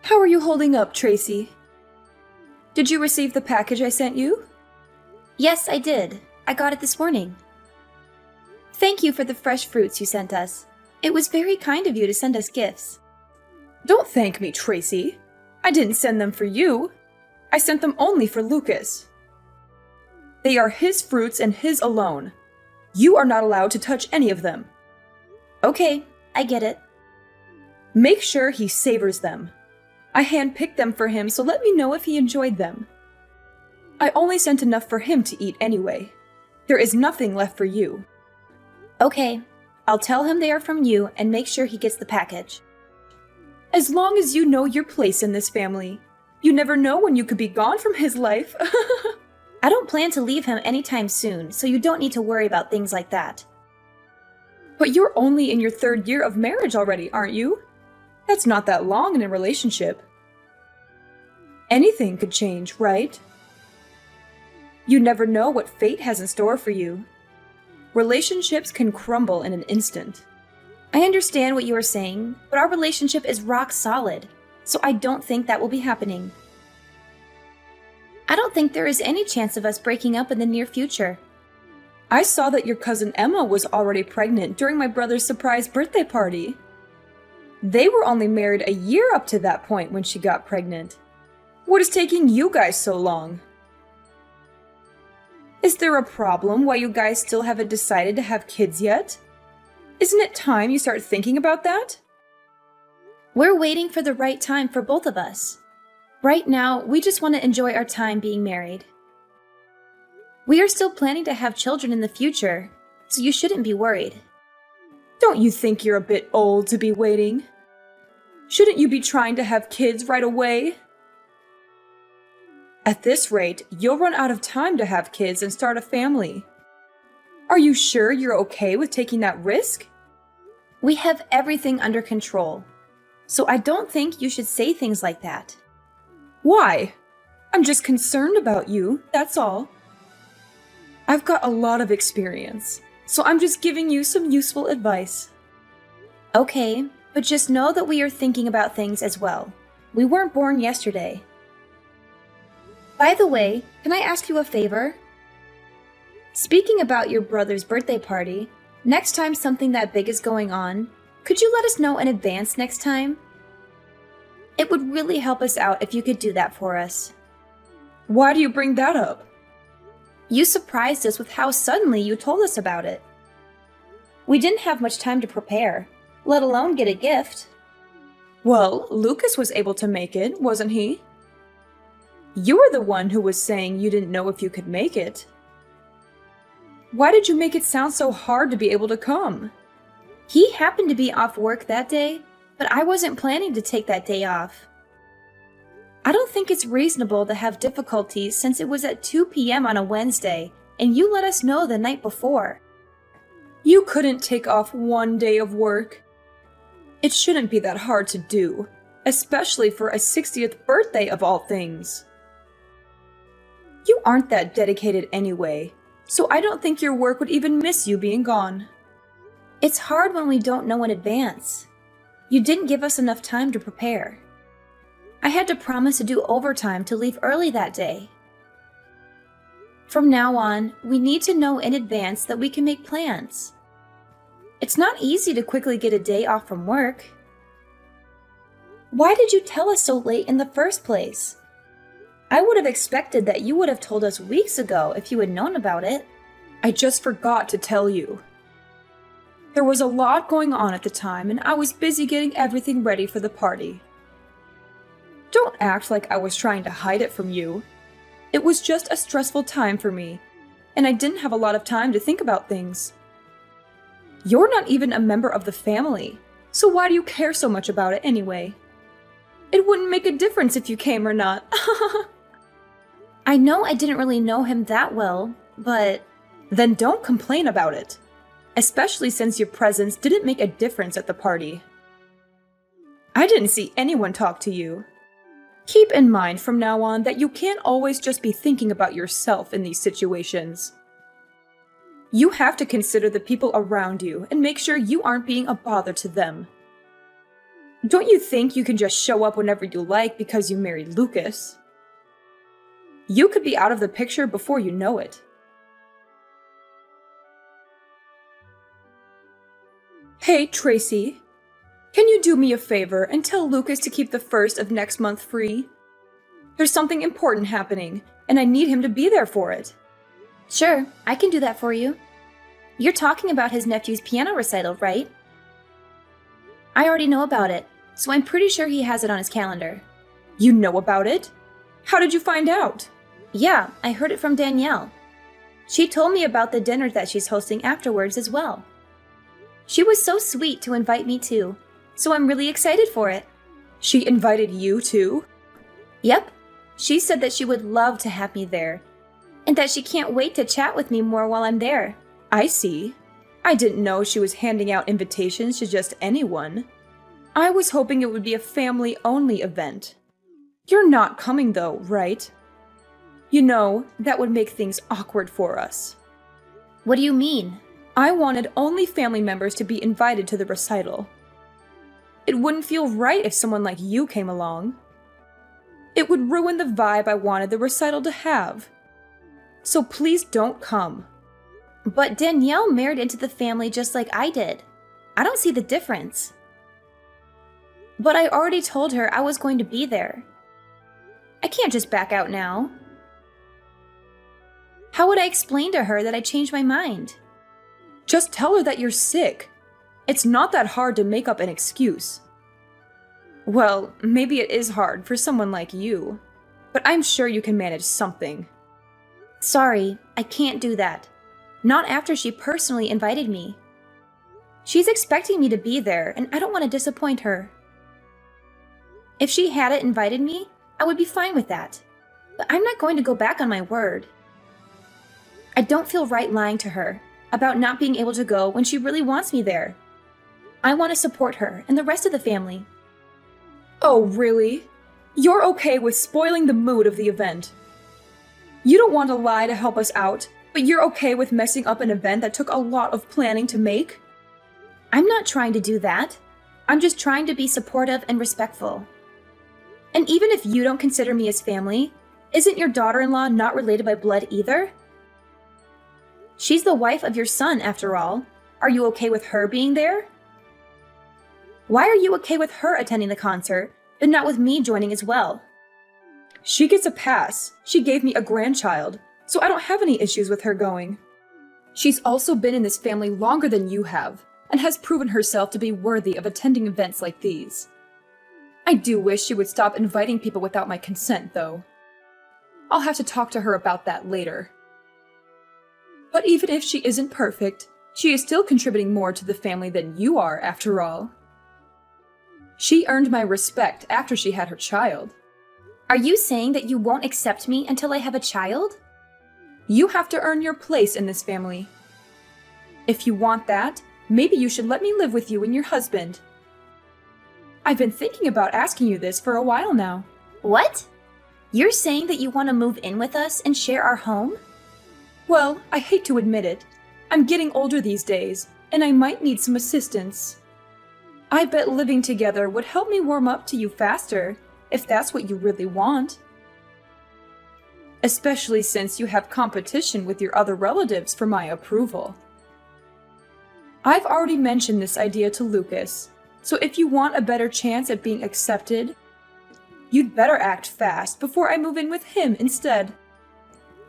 How are you holding up, Tracy? Did you receive the package I sent you? Yes, I did. I got it this morning. Thank you for the fresh fruits you sent us. It was very kind of you to send us gifts. Don't thank me, Tracy. I didn't send them for you. I sent them only for Lucas. They are his fruits and his alone. You are not allowed to touch any of them. Okay, I get it. Make sure he savors them. I handpicked them for him, so let me know if he enjoyed them. I only sent enough for him to eat anyway. There is nothing left for you. Okay, I'll tell him they are from you and make sure he gets the package. As long as you know your place in this family. You never know when you could be gone from his life. I don't plan to leave him anytime soon, so you don't need to worry about things like that. But you're only in your 3rd year of marriage already, aren't you? That's not that long in a relationship. Anything could change, right? You never know what fate has in store for you. Relationships can crumble in an instant. I understand what you are saying, but our relationship is rock solid, so I don't think that will be happening. I don't think there is any chance of us breaking up in the near future. I saw that your cousin Emma was already pregnant during my brother's surprise birthday party. They were only married a year up to that point when she got pregnant. What is taking you guys so long? Is there a problem why you guys still haven't decided to have kids yet? Isn't it time you start thinking about that? We're waiting for the right time for both of us. Right now, we just want to enjoy our time being married. We are still planning to have children in the future, so you shouldn't be worried. Don't you think you're a bit old to be waiting? Shouldn't you be trying to have kids right away? At this rate, you'll run out of time to have kids and start a family. Are you sure you're okay with taking that risk? We have everything under control, so I don't think you should say things like that. Why? I'm just concerned about you, that's all. I've got a lot of experience, so I'm just giving you some useful advice. Okay, but just know that we are thinking about things as well. We weren't born yesterday. By the way, can I ask you a favor? Speaking about your brother's birthday party, next time something that big is going on, could you let us know in advance next time? It would really help us out if you could do that for us. Why do you bring that up? You surprised us with how suddenly you told us about it. We didn't have much time to prepare, let alone get a gift. Well, Lucas was able to make it, wasn't he? You were the one who was saying you didn't know if you could make it. Why did you make it sound so hard to be able to come? He happened to be off work that day, but I wasn't planning to take that day off. I don't think it's reasonable to have difficulties since it was at 2 p.m. on a Wednesday, and you let us know the night before. You couldn't take off one day of work. It shouldn't be that hard to do, especially for a 60th birthday of all things. You aren't that dedicated anyway, so I don't think your work would even miss you being gone. It's hard when we don't know in advance. You didn't give us enough time to prepare. I had to promise to do overtime to leave early that day. From now on, we need to know in advance that we can make plans. It's not easy to quickly get a day off from work. Why did you tell us so late in the first place? I would have expected that you would have told us weeks ago if you had known about it. I just forgot to tell you. There was a lot going on at the time, and I was busy getting everything ready for the party. Don't act like I was trying to hide it from you. It was just a stressful time for me, and I didn't have a lot of time to think about things. You're not even a member of the family, so why do you care so much about it anyway? It wouldn't make a difference if you came or not. I know I didn't really know him that well, but... Then don't complain about it, especially since your presence didn't make a difference at the party. I didn't see anyone talk to you. Keep in mind from now on that you can't always just be thinking about yourself in these situations. You have to consider the people around you and make sure you aren't being a bother to them. Don't you think you can just show up whenever you like because you married Lucas? You could be out of the picture before you know it. Hey, Tracy. Can you do me a favor and tell Lucas to keep the 1st of next month free? There's something important happening, and I need him to be there for it. Sure, I can do that for you. You're talking about his nephew's piano recital, right? I already know about it, so I'm pretty sure he has it on his calendar. You know about it? How did you find out? Yeah, I heard it from Danielle. She told me about the dinner that she's hosting afterwards as well. She was so sweet to invite me too, so I'm really excited for it. She invited you too? Yep. She said that she would love to have me there, and that she can't wait to chat with me more while I'm there. I see. I didn't know she was handing out invitations to just anyone. I was hoping it would be a family-only event. You're not coming though, right? You know, that would make things awkward for us. What do you mean? I wanted only family members to be invited to the recital. It wouldn't feel right if someone like you came along. It would ruin the vibe I wanted the recital to have. So please don't come. But Danielle married into the family just like I did. I don't see the difference. But I already told her I was going to be there. I can't just back out now. How would I explain to her that I changed my mind? Just tell her that you're sick. It's not that hard to make up an excuse. Well, maybe it is hard for someone like you, but I'm sure you can manage something. Sorry, I can't do that. Not after she personally invited me. She's expecting me to be there, and I don't want to disappoint her. If she hadn't invited me, I would be fine with that. But I'm not going to go back on my word. I don't feel right lying to her about not being able to go when she really wants me there. I want to support her and the rest of the family. Oh, really? You're okay with spoiling the mood of the event? You don't want to lie to help us out, but you're okay with messing up an event that took a lot of planning to make? I'm not trying to do that. I'm just trying to be supportive and respectful. And even if you don't consider me as family, isn't your daughter-in-law not related by blood either? She's the wife of your son, after all. Are you okay with her being there? Why are you okay with her attending the concert, but not with me joining as well? She gets a pass. She gave me a grandchild, so I don't have any issues with her going. She's also been in this family longer than you have, and has proven herself to be worthy of attending events like these. I do wish she would stop inviting people without my consent, though. I'll have to talk to her about that later. But even if she isn't perfect, she is still contributing more to the family than you are, after all. She earned my respect after she had her child. Are you saying that you won't accept me until I have a child? You have to earn your place in this family. If you want that, maybe you should let me live with you and your husband. I've been thinking about asking you this for a while now. What? You're saying that you want to move in with us and share our home? Well, I hate to admit it. I'm getting older these days, and I might need some assistance. I bet living together would help me warm up to you faster, if that's what you really want. Especially since you have competition with your other relatives for my approval. I've already mentioned this idea to Lucas, so if you want a better chance at being accepted, you'd better act fast before I move in with him instead.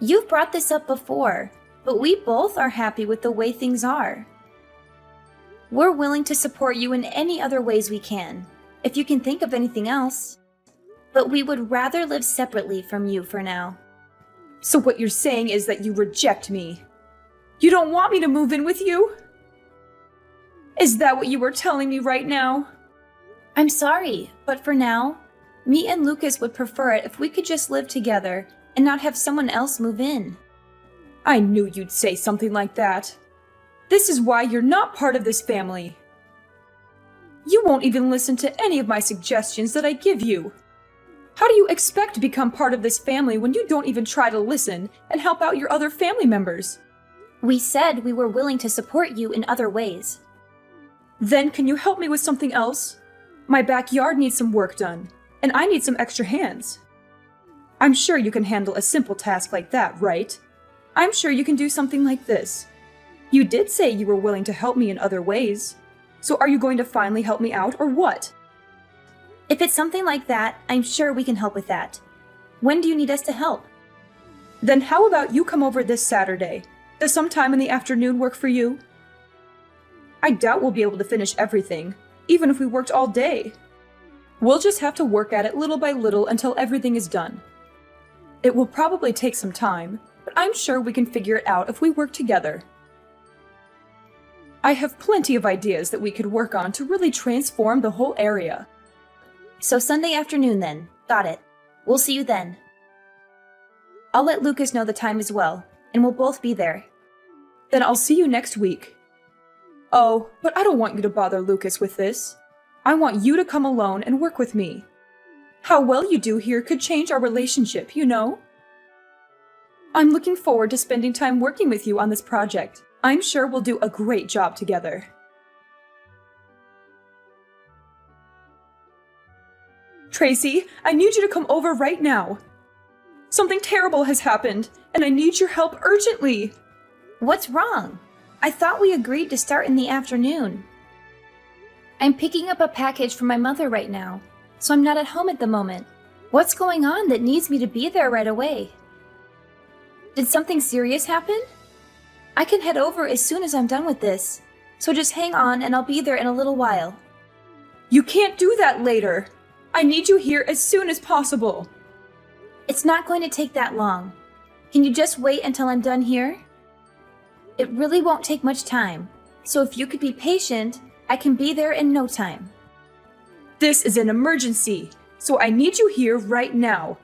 You've brought this up before, but we both are happy with the way things are. We're willing to support you in any other ways we can, if you can think of anything else. But we would rather live separately from you for now. So what you're saying is that you reject me? You don't want me to move in with you? Is that what you were telling me right now? I'm sorry, but for now, me and Lucas would prefer it if we could just live together and not have someone else move in. I knew you'd say something like that. This is why you're not part of this family. You won't even listen to any of my suggestions that I give you. How do you expect to become part of this family when you don't even try to listen and help out your other family members? We said we were willing to support you in other ways. Then can you help me with something else? My backyard needs some work done, and I need some extra hands. I'm sure you can handle a simple task like that, right? I'm sure you can do something like this. You did say you were willing to help me in other ways. So are you going to finally help me out, or what? If it's something like that, I'm sure we can help with that. When do you need us to help? Then how about you come over this Saturday? Does some time in the afternoon work for you? I doubt we'll be able to finish everything, even if we worked all day. We'll just have to work at it little by little until everything is done. It will probably take some time, but I'm sure we can figure it out if we work together. I have plenty of ideas that we could work on to really transform the whole area. So Sunday afternoon then. Got it. We'll see you then. I'll let Lucas know the time as well, and we'll both be there. Then I'll see you next week. Oh, but I don't want you to bother Lucas with this. I want you to come alone and work with me. How well you do here could change our relationship, you know? I'm looking forward to spending time working with you on this project. I'm sure we'll do a great job together. Tracy, I need you to come over right now. Something terrible has happened, and I need your help urgently. What's wrong? I thought we agreed to start in the afternoon. I'm picking up a package from my mother right now, so I'm not at home at the moment. What's going on that needs me to be there right away? Did something serious happen? I can head over as soon as I'm done with this, so just hang on and I'll be there in a little while. You can't do that later. I need you here as soon as possible. It's not going to take that long. Can you just wait until I'm done here? It really won't take much time, so if you could be patient, I can be there in no time. This is an emergency, so I need you here right now.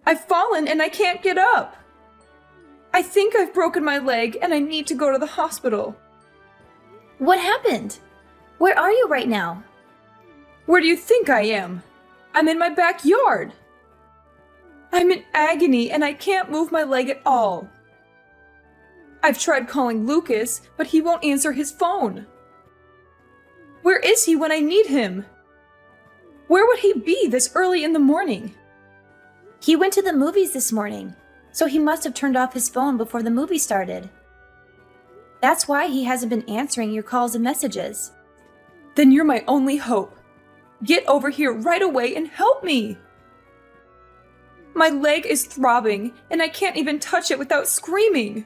I've fallen and I can't get up. I think I've broken my leg and I need to go to the hospital. What happened? Where are you right now? Where do you think I am? I'm in my backyard. I'm in agony and I can't move my leg at all. I've tried calling Lucas, but he won't answer his phone. Where is he when I need him? Where would he be this early in the morning? He went to the movies this morning, so he must have turned off his phone before the movie started. That's why he hasn't been answering your calls and messages. Then you're my only hope. Get over here right away and help me. My leg is throbbing, and I can't even touch it without screaming.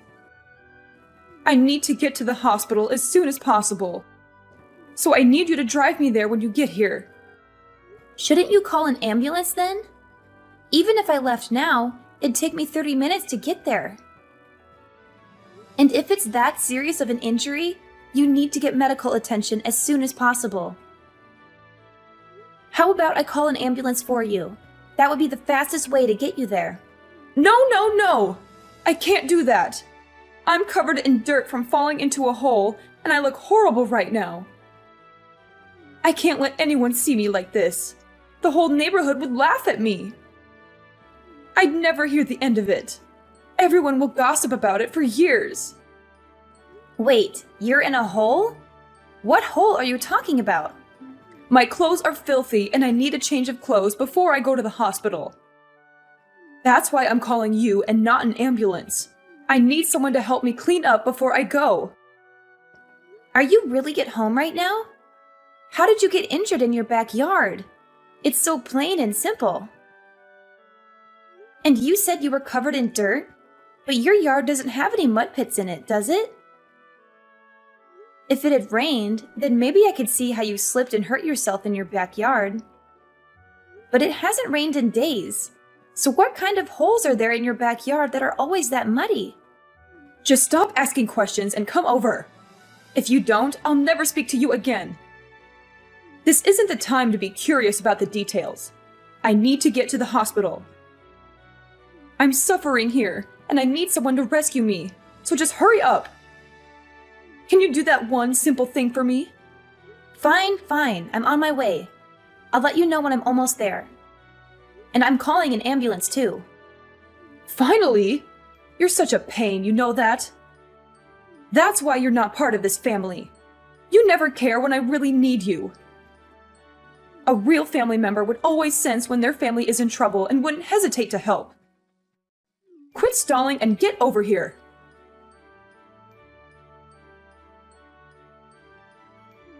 I need to get to the hospital as soon as possible. So I need you to drive me there when you get here. Shouldn't you call an ambulance then? Even if I left now, it'd take me 30 minutes to get there. And if it's that serious of an injury, you need to get medical attention as soon as possible. How about I call an ambulance for you? That would be the fastest way to get you there. No, no, no! I can't do that. I'm covered in dirt from falling into a hole, and I look horrible right now. I can't let anyone see me like this. The whole neighborhood would laugh at me. I'd never hear the end of it. Everyone will gossip about it for years. Wait, you're in a hole? What hole are you talking about? My clothes are filthy and I need a change of clothes before I go to the hospital. That's why I'm calling you and not an ambulance. I need someone to help me clean up before I go. Are you really at home right now? How did you get injured in your backyard? It's so plain and simple. And you said you were covered in dirt? But your yard doesn't have any mud pits in it, does it? If it had rained, then maybe I could see how you slipped and hurt yourself in your backyard. But it hasn't rained in days. So what kind of holes are there in your backyard that are always that muddy? Just stop asking questions and come over. If you don't, I'll never speak to you again. This isn't the time to be curious about the details. I need to get to the hospital. I'm suffering here, and I need someone to rescue me, so just hurry up. Can you do that one simple thing for me? Fine, I'm on my way. I'll let you know when I'm almost there. And I'm calling an ambulance too. Finally? You're such a pain, you know that? That's why you're not part of this family. You never care when I really need you. A real family member would always sense when their family is in trouble and wouldn't hesitate to help. Quit stalling and get over here.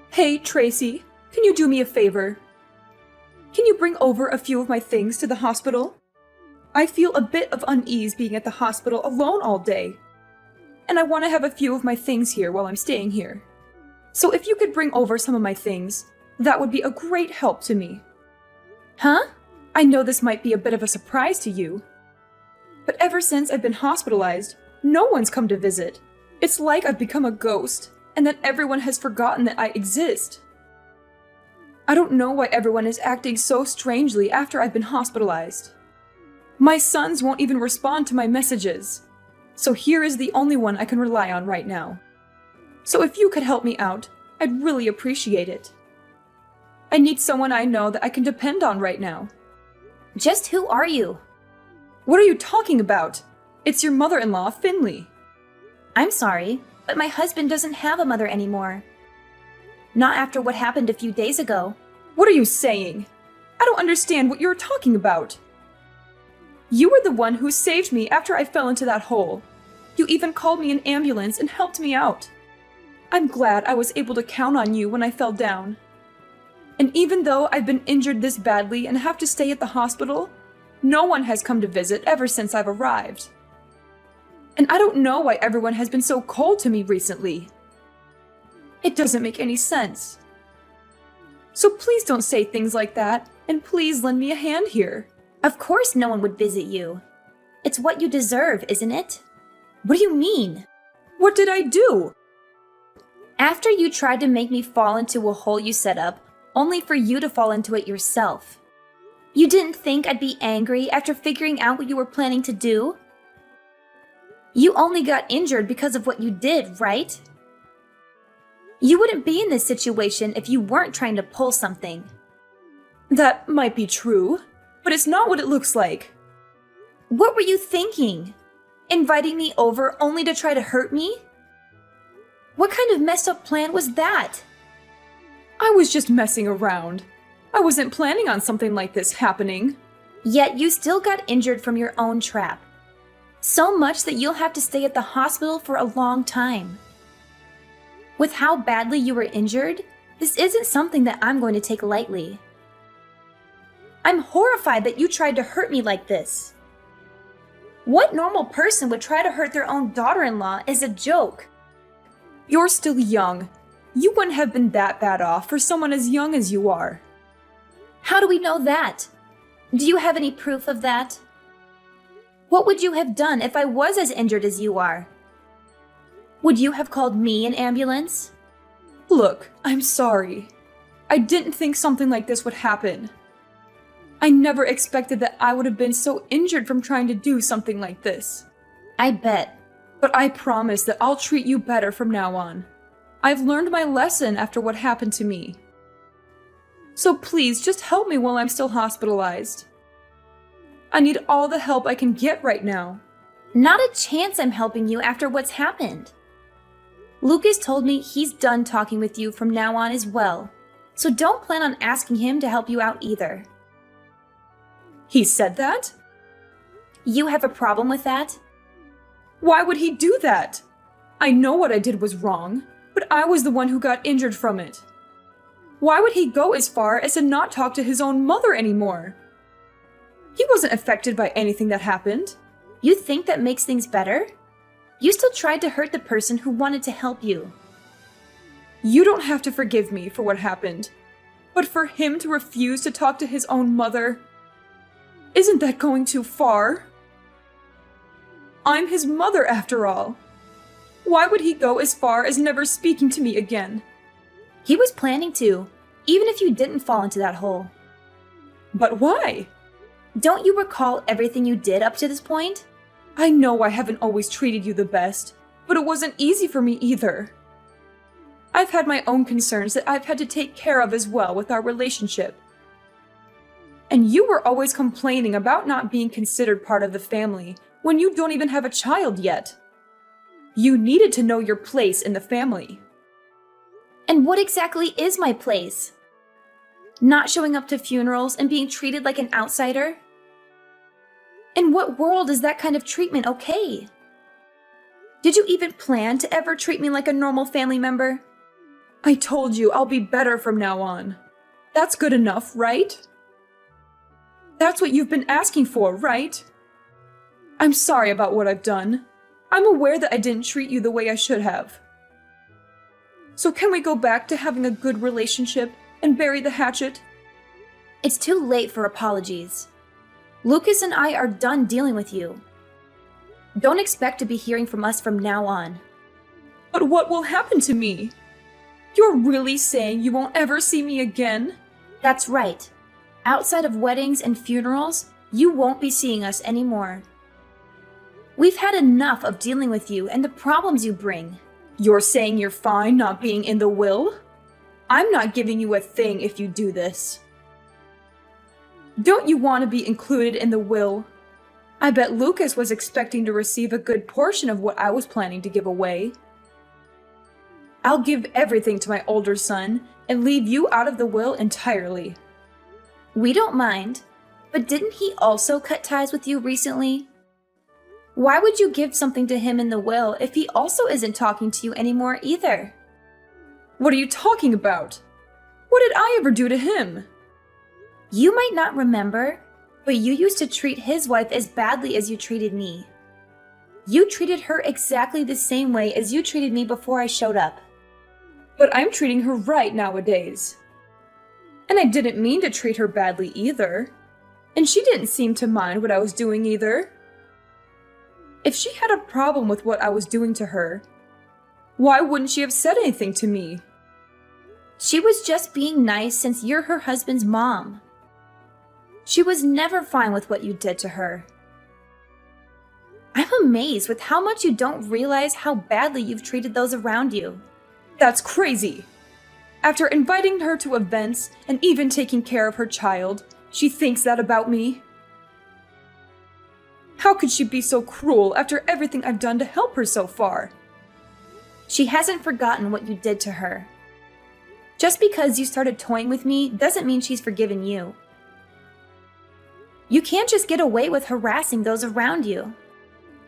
Hey, Tracy, can you do me a favor? Can you bring over a few of my things to the hospital? I feel a bit of unease being at the hospital alone all day, and I want to have a few of my things here while I'm staying here. So if you could bring over some of my things, that would be a great help to me. Huh? I know this might be a bit of a surprise to you, but ever since I've been hospitalized, no one's come to visit. It's like I've become a ghost, and that everyone has forgotten that I exist. I don't know why everyone is acting so strangely after I've been hospitalized. My sons won't even respond to my messages, so here is the only one I can rely on right now. So if you could help me out, I'd really appreciate it. I need someone I know that I can depend on right now. Just who are you? What are you talking about? It's your mother-in-law, Finley. I'm sorry, but my husband doesn't have a mother anymore. Not after what happened a few days ago. What are you saying? I don't understand what you're talking about. You were the one who saved me after I fell into that hole. You even called me an ambulance and helped me out. I'm glad I was able to count on you when I fell down. And even though I've been injured this badly and have to stay at the hospital, no one has come to visit ever since I've arrived. And I don't know why everyone has been so cold to me recently. It doesn't make any sense. So please don't say things like that, and please lend me a hand here. Of course no one would visit you. It's what you deserve, isn't it? What do you mean? What did I do? After you tried to make me fall into a hole you set up, only for you to fall into it yourself. You didn't think I'd be angry after figuring out what you were planning to do? You only got injured because of what you did, right? You wouldn't be in this situation if you weren't trying to pull something. That might be true, but it's not what it looks like. What were you thinking? Inviting me over only to try to hurt me? What kind of messed up plan was that? I was just messing around. I wasn't planning on something like this happening. Yet you still got injured from your own trap. So much that you'll have to stay at the hospital for a long time. With how badly you were injured, this isn't something that I'm going to take lightly. I'm horrified that you tried to hurt me like this. What normal person would try to hurt their own daughter-in-law as a joke? You're still young. You wouldn't have been that bad off for someone as young as you are. How do we know that? Do you have any proof of that? What would you have done if I was as injured as you are? Would you have called me an ambulance? Look, I'm sorry. I didn't think something like this would happen. I never expected that I would have been so injured from trying to do something like this. I bet. But I promise that I'll treat you better from now on. I've learned my lesson after what happened to me. So please, just help me while I'm still hospitalized. I need all the help I can get right now. Not a chance I'm helping you after what's happened. Lucas told me he's done talking with you from now on as well, so don't plan on asking him to help you out either. He said that? You have a problem with that? Why would he do that? I know what I did was wrong, but I was the one who got injured from it. Why would he go as far as to not talk to his own mother anymore? He wasn't affected by anything that happened. You think that makes things better? You still tried to hurt the person who wanted to help you. You don't have to forgive me for what happened, but for him to refuse to talk to his own mother, isn't that going too far? I'm his mother after all. Why would he go as far as never speaking to me again? He was planning to, even if you didn't fall into that hole. But why? Don't you recall everything you did up to this point? I know I haven't always treated you the best, but it wasn't easy for me either. I've had my own concerns that I've had to take care of as well with our relationship. And you were always complaining about not being considered part of the family when you don't even have a child yet. You needed to know your place in the family. And what exactly is my place? Not showing up to funerals and being treated like an outsider? In what world is that kind of treatment okay? Did you even plan to ever treat me like a normal family member? I told you I'll be better from now on. That's good enough, right? That's what you've been asking for, right? I'm sorry about what I've done. I'm aware that I didn't treat you the way I should have. So can we go back to having a good relationship and bury the hatchet? It's too late for apologies. Lucas and I are done dealing with you. Don't expect to be hearing from us from now on. But what will happen to me? You're really saying you won't ever see me again? That's right. Outside of weddings and funerals, you won't be seeing us anymore. We've had enough of dealing with you and the problems you bring. You're saying you're fine not being in the will? I'm not giving you a thing if you do this. Don't you want to be included in the will? I bet Lucas was expecting to receive a good portion of what I was planning to give away. I'll give everything to my older son and leave you out of the will entirely. We don't mind, but didn't he also cut ties with you recently? Why would you give something to him in the will if he also isn't talking to you anymore either? What are you talking about? What did I ever do to him? You might not remember, but you used to treat his wife as badly as you treated me. You treated her exactly the same way as you treated me before I showed up. But I'm treating her right nowadays. And I didn't mean to treat her badly either. And she didn't seem to mind what I was doing either. If she had a problem with what I was doing to her, why wouldn't she have said anything to me? She was just being nice since you're her husband's mom. She was never fine with what you did to her. I'm amazed with how much you don't realize how badly you've treated those around you. That's crazy. After inviting her to events and even taking care of her child, she thinks that about me. How could she be so cruel after everything I've done to help her so far? She hasn't forgotten what you did to her. Just because you started toying with me doesn't mean she's forgiven you. You can't just get away with harassing those around you.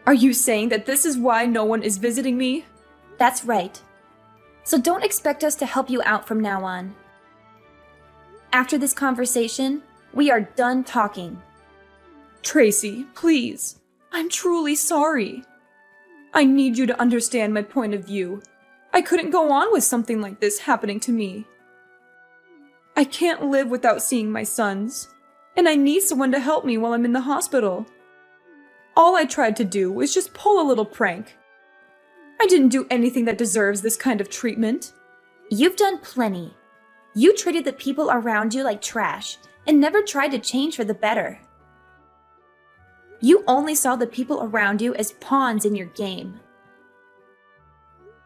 Are you saying that this is why no one is visiting me? That's right. So don't expect us to help you out from now on. After this conversation, we are done talking. Tracy, please. I'm truly sorry. I need you to understand my point of view. I couldn't go on with something like this happening to me. I can't live without seeing my sons, and I need someone to help me while I'm in the hospital. All I tried to do was just pull a little prank. I didn't do anything that deserves this kind of treatment. You've done plenty. You treated the people around you like trash and never tried to change for the better. You only saw the people around you as pawns in your game.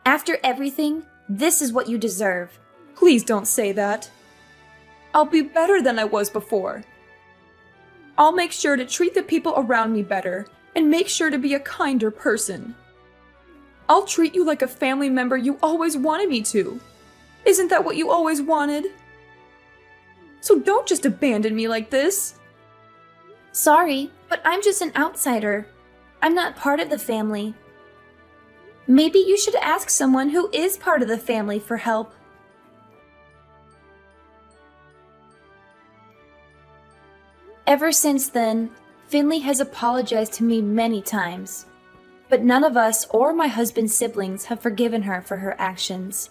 After everything, this is what you deserve. Please don't say that. I'll be better than I was before. I'll make sure to treat the people around me better and make sure to be a kinder person. I'll treat you like a family member you always wanted me to. Isn't that what you always wanted? So don't just abandon me like this. Sorry, but I'm just an outsider. I'm not part of the family. Maybe you should ask someone who is part of the family for help. Ever since then, Finley has apologized to me many times, but none of us or my husband's siblings have forgiven her for her actions.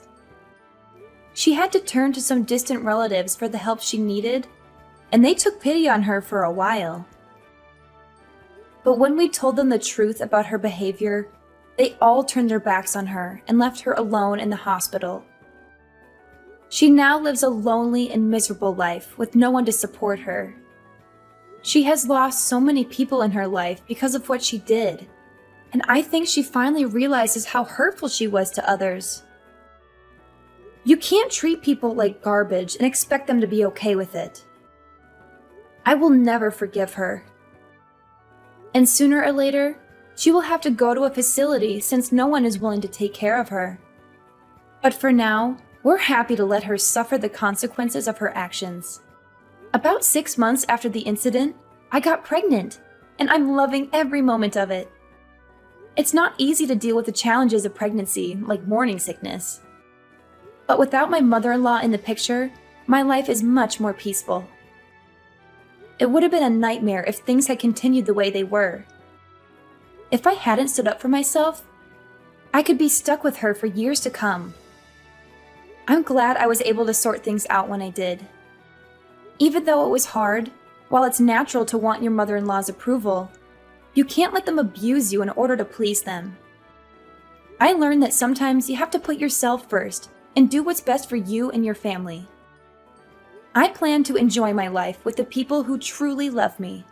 She had to turn to some distant relatives for the help she needed, and they took pity on her for a while. But when we told them the truth about her behavior, they all turned their backs on her and left her alone in the hospital. She now lives a lonely and miserable life with no one to support her. She has lost so many people in her life because of what she did, and I think she finally realizes how hurtful she was to others. You can't treat people like garbage and expect them to be okay with it. I will never forgive her. And sooner or later, she will have to go to a facility since no one is willing to take care of her. But for now, we're happy to let her suffer the consequences of her actions. About 6 months after the incident, I got pregnant, and I'm loving every moment of it. It's not easy to deal with the challenges of pregnancy, like morning sickness. But without my mother-in-law in the picture, my life is much more peaceful. It would have been a nightmare if things had continued the way they were. If I hadn't stood up for myself, I could be stuck with her for years to come. I'm glad I was able to sort things out when I did. Even though it was hard, while it's natural to want your mother-in-law's approval, you can't let them abuse you in order to please them. I learned that sometimes you have to put yourself first and do what's best for you and your family. I plan to enjoy my life with the people who truly love me.